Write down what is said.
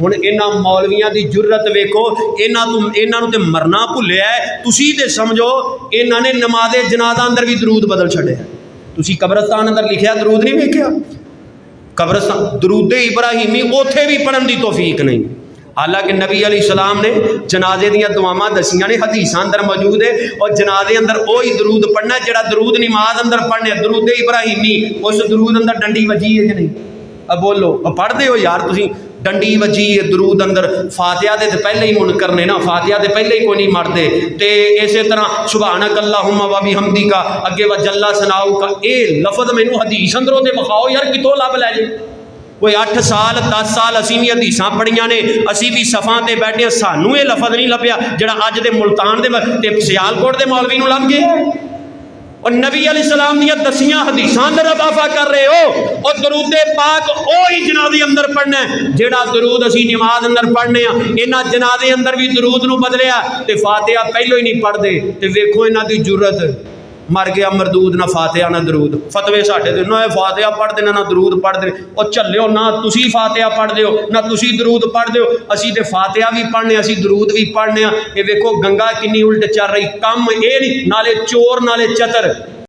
हुण इन्हां मौलवियां दी जुर्रत वेखो, इन्हां ते मरना भुलिया है। तुसीं ते समझो इन्हां ने नमाज़े जनाजा अंदर भी दरूद बदल छड़िया। तुसीं कब्रस्तान अंदर लिखिया दरूद नहीं वेखिया? कब्रस्तान दरूदे इब्राहिमी उत्थे भी पढ़न की तौफीक नहीं। हालांकि नबी अलैहिस्सलाम ने जनाजे दियां दुआवां दसियां ने, हदीसां अंदर मौजूद है। और जनाजे अंदर वही दरूद पढ़ना जिहड़ा दरूद नमाज अंदर पढ़ने, दरूद इब्राहिमी। उस दरूद अंदर डंडी वजी है कि नहीं? अब बोलो, अब पढ़ते हो यार तुसीं? डंडी वजी है दरूद अंदर। फातिहा दे पहले ही मुनकर ने ना, फातिहा दे पहले ही कोई नहीं मरते। तो इस तरह सुबहानक अल्लाहुम्मा व बिहम्दिका अगे व जल्ला सनाऊ का ये लफज मैनू हदीस अंदरों दे विखाओ यार, कितों लभ लै जे। कोई 8 साल 10 साल असी भी हदीसां पढ़ियां ने, असी भी सफ़ां ते बैठे, सानू ये लफज नहीं लभ्या जिहड़ा अज दे मुल्तान दे सियालकोट के मौलवी नूं लभ गया। और नबी अलैहिस्सलाम दियां दसियां हदीसां अंदर अदाफा कर रहे हो। और दरूदे पाक ओही जनाजे अंदर पढ़ना है जिहड़ा दरूद असी नमाज अंदर पढ़ने। इन्हां जनाजे अंदर भी दरूद नूं बदलिया ते फातिहा पहलों ही नहीं पढ़ते। तो वेखो इन्हां दी जुर्रत, मर गया मरदूद, ना फातिहा ना दरूद। फतवे साडे ते ना फातिहा पढ़ते ना दरूद पढ़ते। और झल्लिओ ना तुसी फातिहा पढ़ते हो ना तुसी दरूद पढ़ते हो। असी तो फातिहा भी पढ़ने, असी दरूद भी पढ़ने। ये वेखो गंगा किन्नी उल्ट चल रही। कम ये नहीं, नाले चोर नाले चतर।